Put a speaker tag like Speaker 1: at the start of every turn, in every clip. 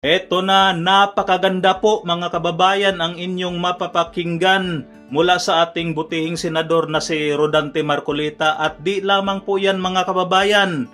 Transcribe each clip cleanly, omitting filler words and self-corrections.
Speaker 1: Eto na, napakaganda po mga kababayan ang inyong mapapakinggan mula sa ating butihing senador na si Rodante Marcolita, at di lamang po yan mga kababayan.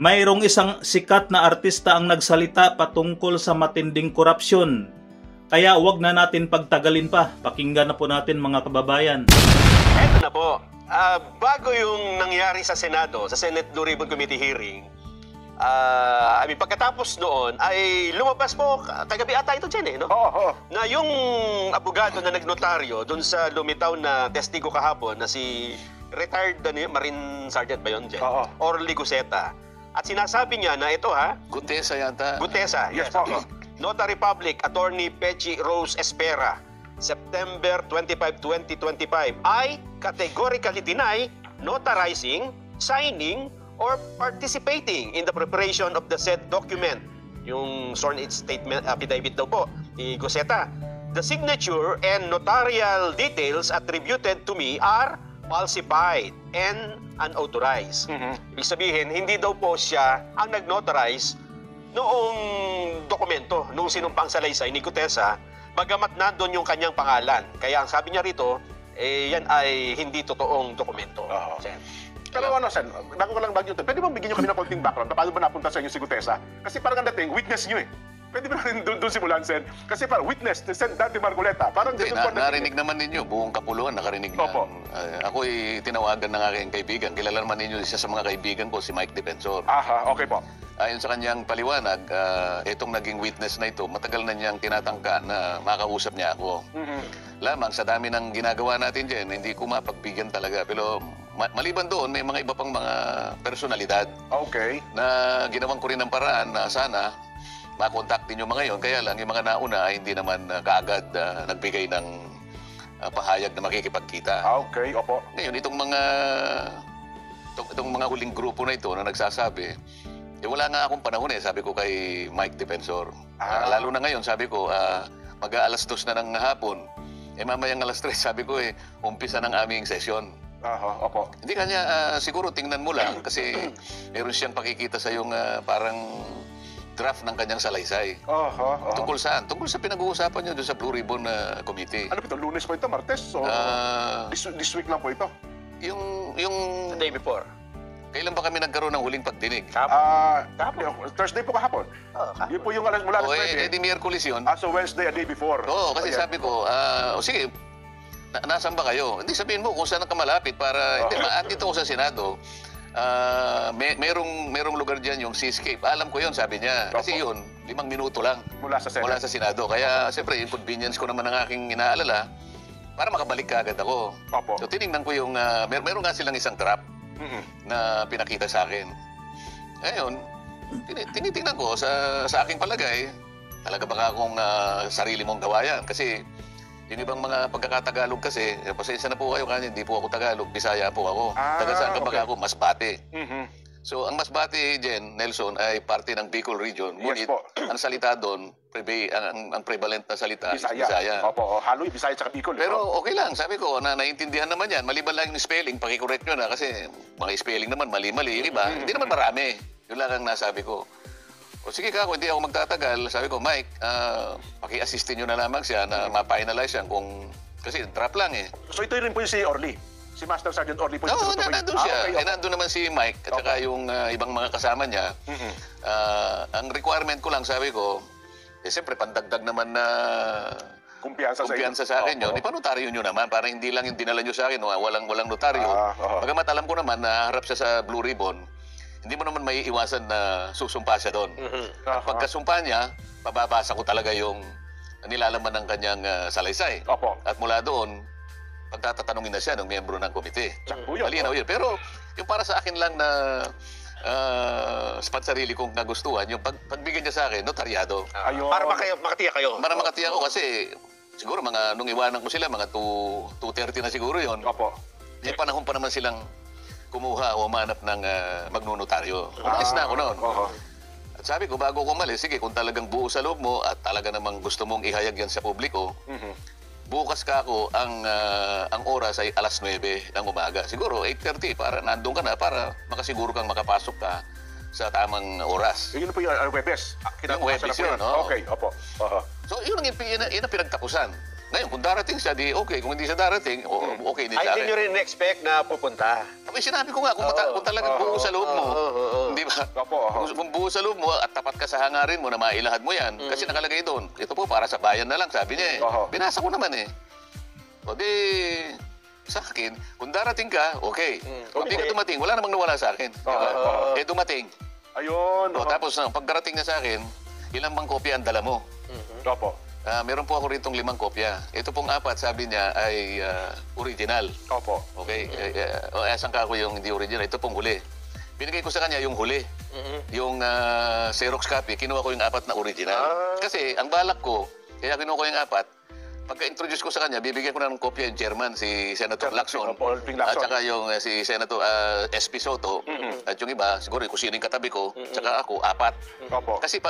Speaker 1: Mayroong isang sikat na artista ang nagsalita patungkol sa matinding korupsyon. Kaya wag na natin pagtagalin pa, pakinggan na po natin mga kababayan.
Speaker 2: Eto na po, bago yung nangyari sa Senado, sa Senate Blue Ribbon Committee hearing, pagkatapos noon ay lumabas po, kagabi ata ito dyan no?
Speaker 3: Oo.
Speaker 2: Na yung abogado na nagnotaryo doon sa lumitaw na testigo kahapon na si retired Marine Sergeant ba yun dyan?
Speaker 3: Oo.
Speaker 2: Orly Guseta. At sinasabi niya na ito
Speaker 4: Gutesa yata.
Speaker 2: Gutesa,
Speaker 3: Yes po.
Speaker 2: Notary Public Attorney Pechi Rose Espera, September 25, 2025, ay categorically deny notarizing, signing, or participating in the preparation of the said document. Yung sworn statement affidavit daw po ni Guseta. The signature and notarial details attributed to me are falsified and unauthorized. Ibig sabihin, hindi daw po siya ang nag-notarize noong dokumento, noong sinumpang salaysay ni Gutesa, bagamat nandun yung kanyang pangalan. Kaya ang sabi niya rito, yan ay hindi totoong dokumento.
Speaker 3: Pero Sen, bago ko lang bagyo ito, pwede bang bigyan nyo kami ng konting background? Paano ba napunta sa inyo si Gutesa? Kasi parang ang dating, witness nyo eh. Pwede ba natin doon simulan, Sen? Kasi parang witness ni Sen Dante Marcoleta. Parang
Speaker 4: Narinig naman ninyo, buong kapuluan nakarinig na.
Speaker 3: Opo.
Speaker 4: Ako'y tinawagan ng aking kaibigan. Kilala naman ninyo siya sa mga kaibigan ko, si Mike Defensor.
Speaker 3: Aha, okay po.
Speaker 4: Ayon sa kanyang paliwanag, itong naging witness na ito, matagal na niyang tinatangka na makausap niya ako. Lamang sa dami ng ginagawa natin dyan, hindi ko mapagbigyan talaga. Pero maliban doon, may mga iba pang mga personalidad
Speaker 3: Okay.
Speaker 4: na ginawan ko rin ng paraan na sana makontaktin yung mga yon. Kaya lang, yung mga nauna ay hindi naman kaagad nagbigay ng pahayag na makikipagkita.
Speaker 3: Okay, opo.
Speaker 4: Ngayon, itong mga huling grupo na ito na nagsasabi, wala nga akong panahon sabi ko kay Mike Defensor. Lalo na ngayon, sabi ko, mag-aalas 2 na ng hapon. Mamayang alas 3, sabi ko, umpisa ng aming sesyon.
Speaker 3: Aha, opo.
Speaker 4: Hindi kanya, siguro tingnan mo lang kasi meron siyang pakikita sa yung parang draft ng kanyang salaysay. Tungkol saan? Tungkol sa pinag-uusapan niyo doon sa Blue Ribbon Committee.
Speaker 3: Ano po ito? Lunes po ito? Martes? So, this week lang po ito?
Speaker 4: Yung
Speaker 2: The day before.
Speaker 4: kailan ba kami nagkaroon ng huling pagdinig?
Speaker 3: Thursday po kahapon. Yun po yung mula alas 9.
Speaker 4: Di Miyerkules yun.
Speaker 3: So Wednesday, a day before.
Speaker 4: Oo, kasi sabi ko, sige, nasaan ba kayo? Hindi, sabihin mo kung saan ka malapit para, hindi, andito ako sa Senado. Merong lugar dyan yung Seascape. Alam ko yun, sabi niya. Kasi yun, 5 minuto lang.
Speaker 3: Mula sa
Speaker 4: Senado. Kaya, siyempre, inconvenience ko naman ang aking inaalala para makabalik ka agad ako.
Speaker 3: Opo.
Speaker 4: So, tinignan ko yung, meron nga silang isang trap na pinakita sa akin. Ngayon, tinitingnan ko sa aking palagay, talaga baka akong sarili mong gawa yan. Kasi, yung ibang mga pagkakatagalog kasi, pasensya na po kayo kasi hindi po ako Tagalog, Bisaya po ako. Taga saan ka baka ako? Masbate. So, ang Masbate, Jen, Nelson, ay parte ng Bicol Region. Ngunit, ang salita doon, ang prevalent na salita is Bisaya.
Speaker 3: Opo, haloy, Bisaya at Bicol.
Speaker 4: Pero okay lang, sabi ko, naiintindihan naman yan. Maliban lang yung spelling, pakicorrect nyo na kasi mga spelling naman, mali-mali. Yung iba, hindi naman marami. Yun lang ang nasabi ko. O sige kako, hindi ako magtatagal. Sabi ko, Mike, paki-assistin nyo na lamang siya na ma-finalize yan kung... Kasi trap lang
Speaker 3: So ito rin po yung si Orly? Si Master Sergeant Orly po?
Speaker 4: Oo, nandun siya. Nandun naman si Mike at saka yung ibang mga kasama niya. Ang requirement ko lang, sabi ko, siyempre, pandagdag naman na kumpiyansa sa akin yun. Ipanotaryo nyo naman para hindi lang yung dinala nyo sa akin, walang notaryo. Bagamat alam ko naman na harap siya sa Blue Ribbon, hindi mo naman may iwasan na susumpa siya doon. At pagkasumpa niya, pababasa ko talaga yung nilalaman ng kanyang salaysay.
Speaker 3: Opo.
Speaker 4: At mula doon, pagtatatanungin na siya ng miyembro ng komite. Malinaw yun. Pero yung para sa akin lang na sa pansarili kong nagustuhan, yung pagbigyan niya sa akin, notaryado.
Speaker 2: Para makatiya kayo.
Speaker 4: Para makatiya ko kasi siguro nung iwanan ko sila, mga 2:30 na siguro yun.
Speaker 3: Opo.
Speaker 4: May panahon pa naman silang kumuha o manap ng magnunotaryo. Umalis na ako noon. At sabi ko, bago ko umalis, sige, kung talagang buo sa loob mo at talaga namang gusto mong ihayag yan sa publiko, bukas ka ako, ang oras ay alas 9 ng umaga. Siguro 8:30 para nandun ka na para makasiguro kang makapasok ka sa tamang oras.
Speaker 3: Yun po yung Webes.
Speaker 4: Yung Webes yun,
Speaker 3: Okay, opo.
Speaker 4: So, yun ang pinagtapusan. Ngayon, kung darating siya, di okay. Kung hindi siya darating, okay din
Speaker 2: Ay,
Speaker 4: sa
Speaker 2: hindi nyo
Speaker 4: akin.
Speaker 2: rin expect na pupunta.
Speaker 4: Abay, sinabi ko nga, kung talagang buo sa loob mo, di ba?
Speaker 3: Opo.
Speaker 4: Kung buo sa loob mo at tapat ka sa hangarin mo na mailahad mo yan, kasi nakalagay doon, ito po para sa bayan na lang, sabi niya eh. Binasa ko naman eh. O di, sa akin, kung darating ka, okay. Kung hindi ka dumating, wala namang nawala sa akin. Diba? Eh, dumating.
Speaker 3: Ayun.
Speaker 4: O, tapos, pagdarating na sa akin, ilang bang kopya ang dala mo?
Speaker 3: Opo.
Speaker 4: Meron po ako ritong 5 kopya. Ito pong 4, sabi niya, ay original.
Speaker 3: Opo.
Speaker 4: Okay? Asan ka ako yung hindi original? Ito pong huli. Binigay ko sa kanya yung huli. Yung Xerox copy, kinuha ko yung 4 na original. Kasi ang balak ko, kaya kinuha ko yung 4, pagka-introduce ko sa kanya, bibigyan ko na ng kopya yung chairman, si Senator Lacson. At saka yung si Senator SP Soto. At yung iba, siguro kung sino yung katabi ko, saka ako, 4.
Speaker 3: Opo.
Speaker 4: Kasi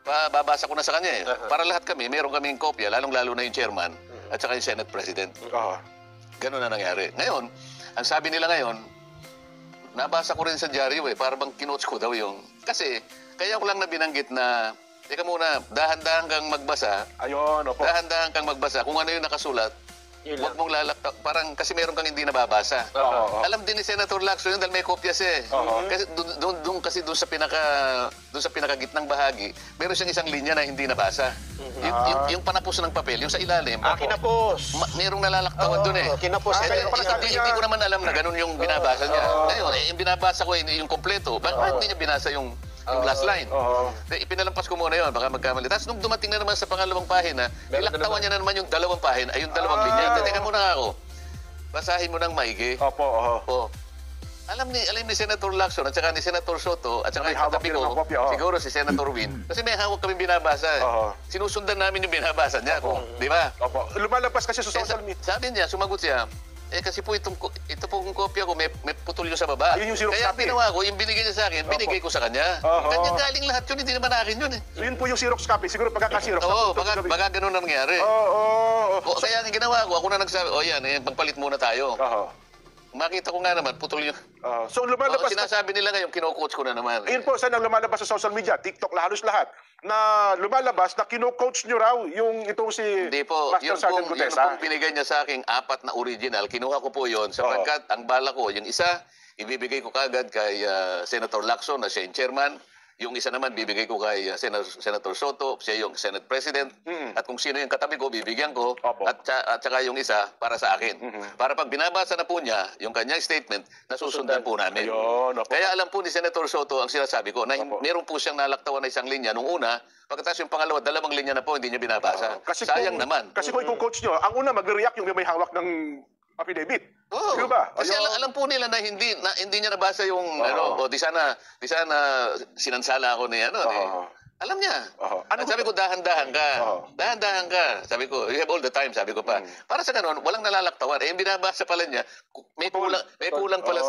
Speaker 4: babasa ko na sa kanya eh. Para lahat kami, meron kaming kopya, lalong-lalo na yung chairman at saka yung Senate President. Ganun na nangyari. Ngayon, ang sabi nila ngayon, nabasa ko rin sa dyaryo eh, para bang kinotes ko daw yung... Kasi, kaya ko lang na binanggit na, teka muna, dahan-dahan kang magbasa.
Speaker 3: Ayun, opo.
Speaker 4: Dahan-dahan kang magbasa. Kung ano yung nakasulat, huwag mong lalakta. Parang kasi meron kang hindi nababasa. Alam din ni Senator Lacson yun dahil may kopya siya eh. Kasi doon sa pinakagitnang bahagi, meron siyang isang linya na hindi nabasa. Yung panapos ng papel, yung sa ilalim.
Speaker 2: Kinapos.
Speaker 4: Merong nalalaktawan doon eh.
Speaker 2: Kinapos.
Speaker 4: Hindi ko naman alam na ganun yung binabasa niya. Ngayon, yung binabasa ko yung kompleto. Bakit hindi niya binasa yung last line? Ipinalampas ko muna yun, baka magkamali. Tapos nung dumating na naman sa pangalawang pahina, nilaktawan niya na naman yung 2 pahina, ay yung 2 linya. Teka muna ako. Basahin mo ng maigi.
Speaker 3: Opo.
Speaker 4: Alam ni Senator Lacson at saka ni Senator Soto at saka yung katabi ko, siguro si Senator Win. Kasi may hawak kami binabasa. Sinusundan namin yung binabasa niya. Di ba?
Speaker 3: Opo. Lumalabas kasi sa social media.
Speaker 4: Sabi niya, sumagot siya, kasi po ito pong kopya ko, may putol yung sa baba.
Speaker 3: Yun yung Xerox
Speaker 4: Kaya
Speaker 3: copy.
Speaker 4: ginawa ko, yung binigay niya sa akin, binigay ko sa kanya. Kanya galing lahat yun, hindi naman akin yun eh.
Speaker 3: So yun po yung Xerox copy. Siguro pagkaka-Xerox.
Speaker 4: Oo, baka ganun na nangyari. Kaya ginawa ko, ako na nagsabi, yan, magpalit muna tayo. Makita ko nga naman, putol yun.
Speaker 3: So lumalabas...
Speaker 4: Sinasabi nila ngayon, kino-coach ko na naman.
Speaker 3: Ayun po, saan ang lumalabas sa social media, TikTok, halos lahat, na lumalabas na kino-coach nyo raw yung itong si
Speaker 4: Hindi po,
Speaker 3: Master Sergeant
Speaker 4: yung
Speaker 3: Gutesa.
Speaker 4: pong binigay niya sa aking 4 na original, kinuha ko po yun sapagkat ang bala ko, yung isa, ibibigay ko kagad kay Senator Lacson na siya yung chairman. Yung isa naman, bibigay ko kay Senator Soto, siya yung Senate President. At kung sino yung katabi ko, bibigyan ko. At saka yung isa, para sa akin. Para pag binabasa na po niya, yung kanyang statement, nasusundan po namin. Kaya alam po ni Senator Soto ang sinasabi ko, na meron po siyang nalaktawan na isang linya nung una, pagkatapos yung pangalawa, 2 linya na po, hindi niya binabasa. Sayang naman.
Speaker 3: Kasi kung i-coach nyo, ang una mag-react yung may hawak ng affidavit.
Speaker 4: Oo.
Speaker 3: Diba?
Speaker 4: Kasi alam po nila na hindi niya nabasa yung di sana sinansala ako ni alam niya. Sabi ko dahan-dahan ka. Dahan-dahan ka. Sabi ko, you have all the time, sabi ko pa. Para sa ganun, walang nalalaktawan. Yung binabasa pala niya, may kulang pala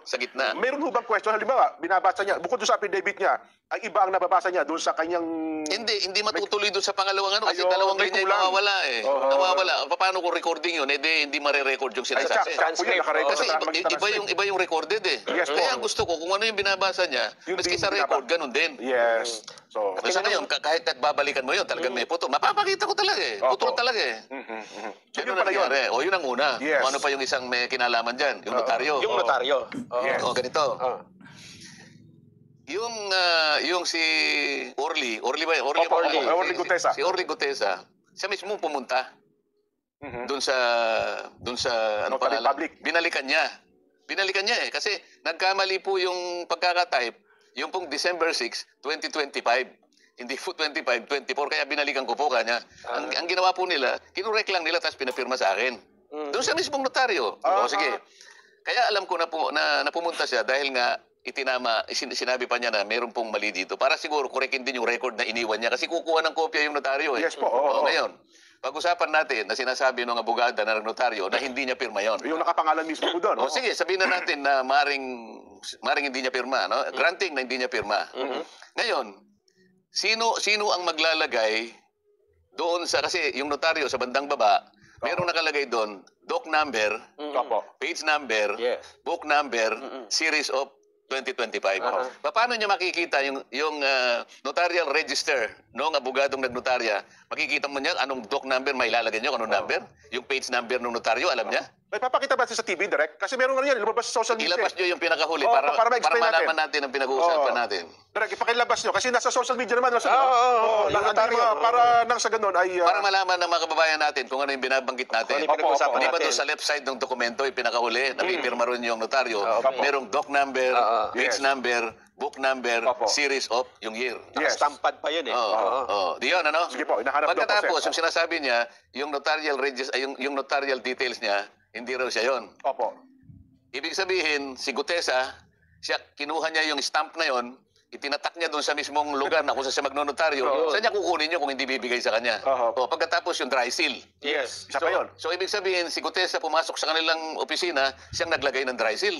Speaker 4: sa gitna.
Speaker 3: Meron ho bang question? Halimbawa, binabasa niya, bukod doon sa affidavit niya, ang iba ang nababasa niya doon sa kanyang...
Speaker 4: Hindi matutuloy doon sa pangalawang kasi 2 linya yung nawawala eh. Nawawala. Paano kung recording yun? Hindi mare-record yung sinasabi. Kasi iba yung recorded eh. Kaya gusto ko, kung ano yung binabasa niya, maski sa record, ganun din.
Speaker 3: Yes.
Speaker 4: Kasi ngayon, kahit babalikan mo yun, talagang may puto. Mapapakita ko talaga eh. Putol talaga eh. Ganun na nangyari. O yun ang una. O ano pa yung isang may kinalaman dyan? Yung notaryo.
Speaker 2: Yung notaryo.
Speaker 4: O ganito. Yung si Orly ba?
Speaker 3: Orly Gutesa.
Speaker 4: Si Orly Gutesa, siya mismo pumunta doon sa ano
Speaker 3: Notary
Speaker 4: pala?
Speaker 3: public.
Speaker 4: Binalikan niya eh kasi nagkamali po yung pagkaka-type yung pong December 6, 2025. Hindi po 25, 24 kaya binalikan ko po kanya. Ang ginawa po nila, kinurek lang nila tapos pinapirma sa akin. Doon sa mismong notaryo. O sige. Kaya alam ko na pumunta siya dahil nga sinabi pa niya na meron pong mali dito. Para siguro kurekin din yung record na iniwan niya kasi kukuha ng kopya yung notaryo eh.
Speaker 3: Yes po.
Speaker 4: Ngayon, pag-usapan natin na sinasabi ng abogada na notaryo na hindi niya pirma yon.
Speaker 3: Yung nakapangalan mismo po doon.
Speaker 4: Sige, sabihin na natin na maring hindi niya pirma, no? Granting na hindi niya pirma. Ngayon, sino ang maglalagay doon kasi yung notaryo sa bandang baba, merong nakalagay doon, doc number, page number, book number, series of 2025. Paano niya makikita yung notarial register noong abogadong nagnotarya? Makikita mo niya anong doc number may ilalagay niyo, anong number? Yung page number ng notaryo, alam niya?
Speaker 3: May papakita ba sa TV direct? Kasi meron nga yan, lumabas sa social media.
Speaker 4: Ilabas niyo yung pinakahuli
Speaker 3: Oo,
Speaker 4: para
Speaker 3: para ma-explain
Speaker 4: malaman natin ang pinag-uusapan
Speaker 3: Oo.
Speaker 4: natin.
Speaker 3: Direct, ipakilabas nyo. Kasi nasa social media naman. Nasa,
Speaker 2: Oo,
Speaker 3: yung
Speaker 2: notaryo.
Speaker 3: para nang sa ganun ay...
Speaker 4: Para malaman ng mga kababayan natin kung ano yung binabanggit natin.
Speaker 2: Ano yung pinag-uusapan
Speaker 4: Di ba
Speaker 2: natin?
Speaker 4: doon sa left side ng dokumento, yung pinakahuli, napipirma ron yung notaryo,
Speaker 2: Opo.
Speaker 4: merong doc number, page
Speaker 3: Yes.
Speaker 4: number, book number,
Speaker 3: Opo.
Speaker 4: series of yung year.
Speaker 3: Yes.
Speaker 2: Stampad pa yun eh.
Speaker 4: Oo. Di yun, ano?
Speaker 3: Sige po, hinahanap daw po,
Speaker 4: Pagkatapos,
Speaker 3: sir.
Speaker 4: yung sinasabi niya, yung notarial yung notarial details niya, hindi raw siya yon.
Speaker 3: Opo.
Speaker 4: Ibig sabihin, si Gutesa, siya kinuha niya yung stamp na yon, itinatak niya doon sa mismong lugar na kung saan siya magnonotaryo, saan niya kukunin niyo kung hindi bibigay sa kanya?
Speaker 3: Oo.
Speaker 4: Pagkatapos yung dry seal.
Speaker 2: Yes.
Speaker 3: Isa pa yun.
Speaker 4: So ibig sabihin, si Gutesa pumasok sa kanilang opisina, siyang naglagay ng dry seal.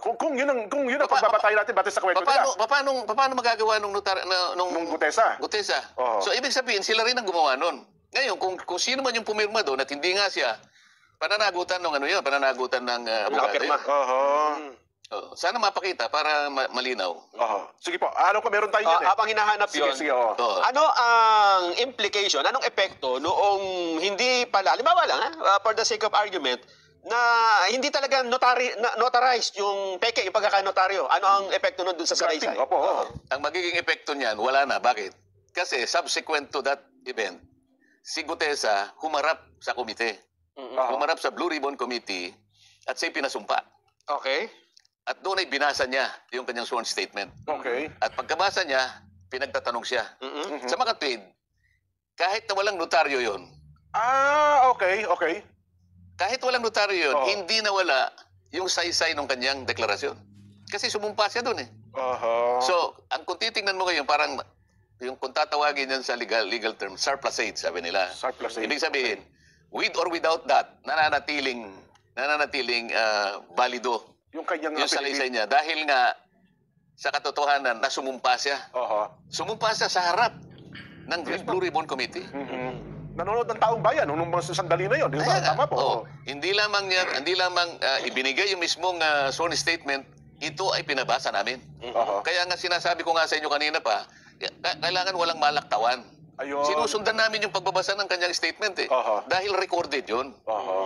Speaker 3: Kung yun ang pagbabatayin natin batay sa kwento nila.
Speaker 4: Paano magagawa nung
Speaker 3: Nung Gutesa.
Speaker 4: Gutesa?
Speaker 3: Oo.
Speaker 4: So ibig sabihin, sila rin ang gumawa nun. Ngayon, kung sino man yung pumirma doon at hindi nga siya, pananagutan ng pananagutan ng abogado.
Speaker 2: Nakapirma.
Speaker 4: Sana mapakita para malinaw.
Speaker 3: Sige po. Alam ko meron tayo yan eh.
Speaker 2: Habang hinahanap
Speaker 3: Sige,
Speaker 2: yun,
Speaker 3: sige. Oo.
Speaker 2: ano ang implication, anong epekto noong hindi pala, halimbawa lang, for the sake of argument, na hindi talaga notarized yung peke, yung pagkakanotaryo. Ano ang epekto nun dun sa
Speaker 3: Drafting.
Speaker 2: salaysay?
Speaker 3: Opo. Oo.
Speaker 4: Ang magiging epekto niyan, wala na. Bakit? Kasi subsequent to that event, si Gutesa humarap sa komite. Humarap sa Blue Ribbon Committee at siya'y pinasumpa.
Speaker 2: Okay.
Speaker 4: At doon ay binasa niya yung kanyang sworn statement.
Speaker 3: Okay.
Speaker 4: At pagkabasa niya, pinagtatanong siya. Sa makatwid, kahit na walang notaryo yon,
Speaker 3: Okay. Okay.
Speaker 4: kahit walang notaryo yun,
Speaker 3: Oo.
Speaker 4: hindi nawala yung saysay ng kanyang deklarasyon. Kasi sumumpa siya doon eh. So, kung titingnan mo ngayon, parang yung kung tatawagin yan sa legal term, surplusage, sabi nila.
Speaker 3: Surplusage.
Speaker 4: Ibig sabihin, with or without that, nananatiling balido
Speaker 3: Yung kanyang
Speaker 4: yung salaysay niya. Dahil nga, sa katotohanan, na sumumpa siya. Sumumpa siya sa harap ng Blue Ribbon Committee.
Speaker 3: Nanonood ng taong bayan nung mga sandali na yun. Di ba? Tama po.
Speaker 4: Hindi lamang ibinigay yung mismong sworn statement, ito ay pinabasa namin. Kaya nga sinasabi ko nga sa inyo kanina pa, kailangan walang malaktawan.
Speaker 3: Ayun.
Speaker 4: Sinusundan namin yung pagbabasa ng kanyang statement eh. Dahil recorded yun.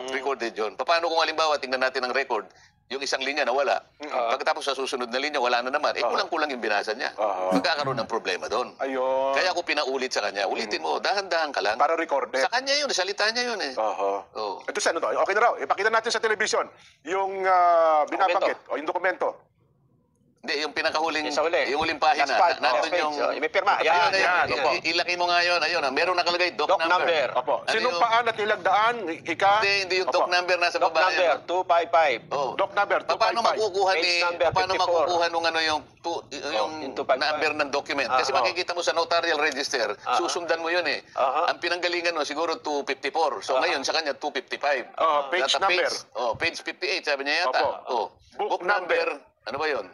Speaker 4: Recorded yun. Paano kung halimbawa, tingnan natin ang record, yung isang linya nawala. Pagkatapos sa susunod na linya, wala na naman. Kulang-kulang yung binasa niya. Magkakaroon ng problema doon.
Speaker 3: Ayun.
Speaker 4: Kaya ako pinaulit sa kanya, ulitin mo, dahan-dahan ka lang.
Speaker 3: Para recorded.
Speaker 4: Sa kanya yun, salita niya yun eh.
Speaker 3: Ito sa ano to? Okay na raw. Ipakita natin sa television yung binabanggit o yung dokumento.
Speaker 4: Hindi, yung pinakahuling,
Speaker 2: Yung sa huli.
Speaker 4: yung huling pahina.
Speaker 2: Last
Speaker 4: Nandun
Speaker 2: page.
Speaker 4: yung...
Speaker 2: May pirma. Yan.
Speaker 3: Opo.
Speaker 4: Ilaki mo nga yun. Ayun, meron nakalagay, doc
Speaker 2: Doc number.
Speaker 3: Opo.
Speaker 4: Ano
Speaker 3: Sinumpaan at ilagdaan, ika...
Speaker 4: Hindi yung doc number nasa
Speaker 2: Doc
Speaker 4: baba.
Speaker 2: number 255.
Speaker 4: Oh.
Speaker 3: Doc number,
Speaker 4: Paano
Speaker 3: 255.
Speaker 4: makukuha
Speaker 2: Page number
Speaker 4: paano
Speaker 2: 54.
Speaker 4: makukuha nung yung
Speaker 2: yung 255.
Speaker 4: number ng document? Kasi makikita mo sa notarial register, susundan mo yun eh. Ang pinanggalingan mo siguro 254. So ngayon sa kanya 255.
Speaker 3: Page number.
Speaker 4: Page 58 sabi niya yata.
Speaker 3: Book number.
Speaker 4: Ano ba yun?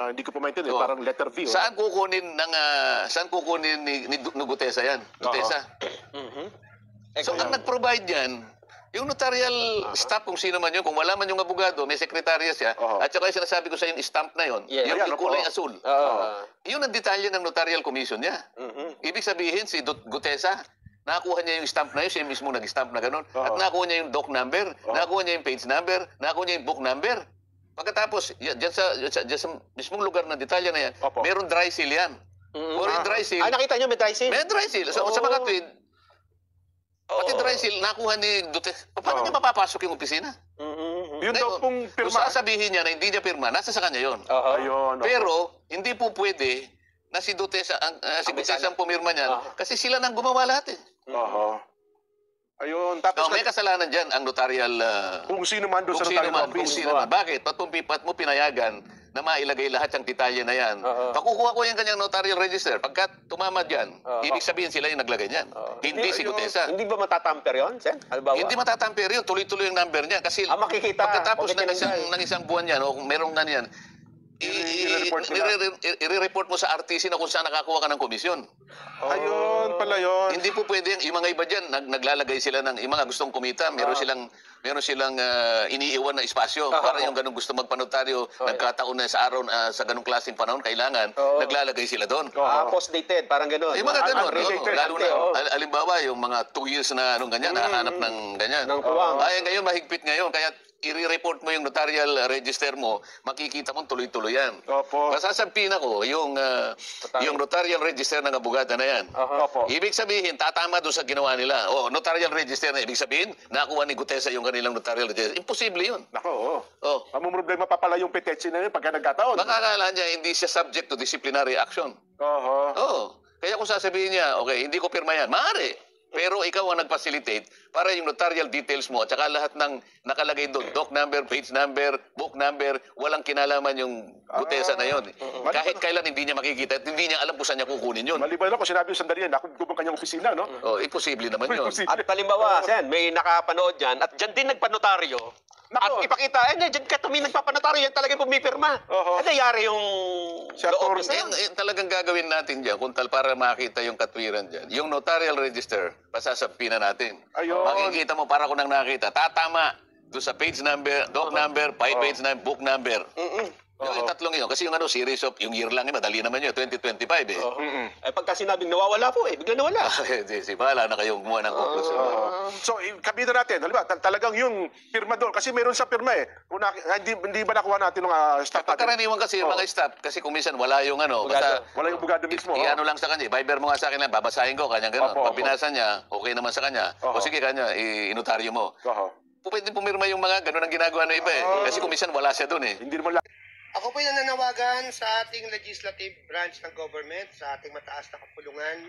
Speaker 3: Hindi ko po maintindihan. Parang letter V.
Speaker 4: Saan kukunin ni Gutesa yan? Gutesa. So ang nag-provide yan, yung notarial staff kung sino man yun, kung wala man yung abogado, may sekretarya siya, at saka yung sinasabi ko sa yung stamp na yun, yung kulay asul. Yun ang detalye ng notarial commission niya. Ibig sabihin, si Gutesa, nakakuha niya yung stamp na yun, siya mismo nag-stamp na gano'n, at nakakuha niya yung doc number, nakakuha niya yung page number, nakakuha niya yung book number. Pagkatapos, dyan sa mismong lugar na detalye na yan, meron dry seal yan. Or yung dry seal,
Speaker 2: Nakita niyo may dry seal?
Speaker 4: may dry seal. So, sa mga tweet, pati dry seal, nakuha ni Duterte. Paano niya mapapasok yung opisina?
Speaker 3: Yun daw pong
Speaker 4: Kung
Speaker 3: pirma.
Speaker 4: sasabihin niya na hindi niya pirma, nasa sa kanya yun.
Speaker 3: Ayun.
Speaker 4: Pero, hindi po pwede na si Duterte ang pumirma niyan kasi sila nang gumawa lahat eh.
Speaker 3: Ayun. Tapos
Speaker 4: May kasalanan dyan ang notarial...
Speaker 3: kung sino man doon
Speaker 4: kung
Speaker 3: sa
Speaker 4: sino
Speaker 3: notarial
Speaker 4: man, kung
Speaker 3: office.
Speaker 4: sino man. Bakit? Ba't mo pinayagan na mailagay lahat yung detalye na yan? Pakukuha ko yung kanyang notarial register. Pagka tumama dyan, ibig sabihin sila yung naglagay niyan. Hindi si Gutesa.
Speaker 2: Hindi ba matatamper yun, Sen? Halimbawa?
Speaker 4: Hindi matatamper yun. Tuloy-tuloy yung number niya. Kasi
Speaker 2: makikita.
Speaker 4: pagkatapos
Speaker 2: Okay,
Speaker 4: ng isang buwan yan, o kung merong yan,
Speaker 3: I-report mo na.
Speaker 4: I-report mo sa RTC na kung saan nakakuha ka ng komisyon.
Speaker 3: Ayun pala yun.
Speaker 4: Hindi po pwede yung mga iba dyan, naglalagay sila ng, yung mga gustong kumita, meron silang iniiwan na espasyo para yung ganung gusto magpanotaryo, nagkataon na sa araw, sa ganung klaseng panahon, kailangan, naglalagay sila doon.
Speaker 2: Post-dated, parang gano'n.
Speaker 4: Yung mga ganun,
Speaker 3: Unrelated.
Speaker 4: lalo na, halimbawa, yung mga 2 years na anong ganyan, nahanap ng ganyan.
Speaker 2: Ng puwang.
Speaker 4: Ay, ngayon, mahigpit ngayon, kaya i-report mo yung notarial register mo, makikita mo tuloy-tuloy yan.
Speaker 3: Opo.
Speaker 4: Masasabihin ako, yung notarial register ng abogada na yan.
Speaker 3: Opo.
Speaker 4: Ibig sabihin, tatama doon sa ginawa nila. Notarial register na ibig sabihin, nakuha ni Gutesa yung kanilang notarial register. Imposible yun.
Speaker 3: Nako, oo.
Speaker 4: Oh.
Speaker 3: Ang problema pa pala yung petechi na yun pagka nagkataon.
Speaker 4: Baka akala niya, hindi siya subject to disciplinary action.
Speaker 3: Oho.
Speaker 4: Oo. Kaya kung sasabihin niya, okay, hindi ko pirma yan, maaari. Pero ikaw ang nag-facilitate para yung notarial details mo at saka lahat ng nakalagay doon, doc number, page number, book number, walang kinalaman yung Gutesa na yun. Kahit kailan hindi niya makikita at hindi niya alam kung saan niya kukunin yun.
Speaker 3: Maliban lang kung sinabi yung sandali yan, ako gubang kanyang opisina, no?
Speaker 4: Imposible naman yun.
Speaker 2: At halimbawa, Sen, may nakapanood dyan at dyan din nagpanotaryo. At
Speaker 3: Nako.
Speaker 2: ipakita, dyan ka nagpapanotaryo, yan talaga pumipirma.
Speaker 3: Oho.
Speaker 2: At nangyari yung
Speaker 3: Siya,
Speaker 2: loob
Speaker 3: Torres.
Speaker 2: niya.
Speaker 4: Talagang gagawin natin dyan para makita yung katwiran dyan. Yung notarial register, pasasabi na natin.
Speaker 3: Ayun.
Speaker 4: Makikita mo para kung nang nakita. Tatama doon sa page number, doc number, page number, book number. Yung tatlong yun. Kasi yung series of, yung year lang madali naman yun, 2025 eh.
Speaker 2: Pagka sinabing nawawala po, bigla nawala.
Speaker 4: Bahala na kayong gumawa ng conclusion.
Speaker 3: So, kabida natin, halimbawa, talagang yung pirma doon, kasi meron sa pirma eh. Kung hindi ba nakuha natin ng staff natin?
Speaker 4: Pagkaraniwan kasi yung mga staff, kasi kung minsan wala yung basta
Speaker 3: Wala yung bugado mismo.
Speaker 4: i-ano lang sa kanya, Viber mo nga sa akin lang, babasahin ko, kanyang gano'n.
Speaker 3: Opo,
Speaker 4: Pag binasa niya, okay naman sa kanya. O sige kanya, inotaryo mo.
Speaker 3: Oho.
Speaker 4: Pwede pumirma yung mga gano'n ang ginagawa ng iba eh. Kasi kung minsan wala siya doon eh.
Speaker 3: Hindi naman lang.
Speaker 5: Ako po yung nananawagan sa ating legislative branch ng government, sa ating mataas na kapulungan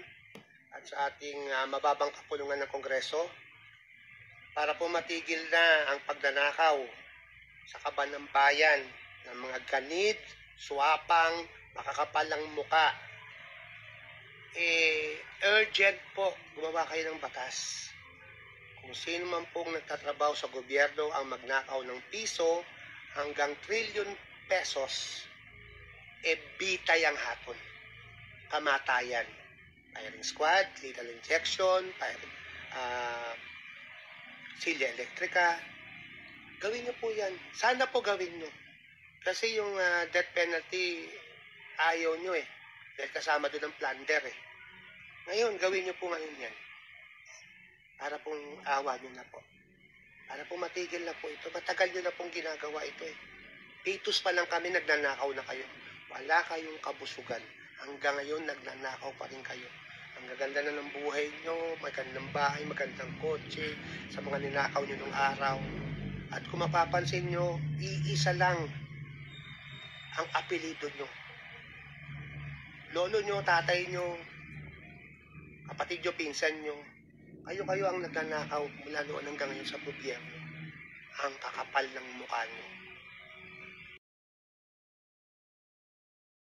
Speaker 5: at sa ating mababang kapulungan ng Kongreso para po matigil na ang pagnanakaw sa kaban ng bayan ng mga ganid, swapang, makakapalang muka. Urgent po, gumawa kayo ng batas. Kung sino man pong nagtatrabaho sa gobyerno ang magnakaw ng piso hanggang trilyon pesos, bitay ang hapon. Kamatayan. Firing squad, lethal injection, silya elektrika. Gawin nyo po yan. Sana po gawin nyo. Kasi yung death penalty, ayaw nyo eh. Dahil kasama doon ang plunder eh. Ngayon, gawin nyo po ngayon yan. Para pong awa nyo na po. Para po matigil na po ito. Matagal nyo na pong ginagawa ito eh. Pitos pa lang kami, nagnanakaw na kayo. Wala kayong kabusugan. Hanggang ngayon, nagnanakaw pa rin kayo. Ang gaganda na ng buhay nyo, magandang bahay, magandang kotse, sa mga ninakaw nyo nung araw. At kung mapapansin nyo, iisa lang ang apelido nyo. Lolo nyo, tatay nyo, kapatid nyo, pinsan nyo, kayo ang nagnanakaw mula noon hanggang ngayon sa gobyerno. Ang kakapal ng mukha nyo.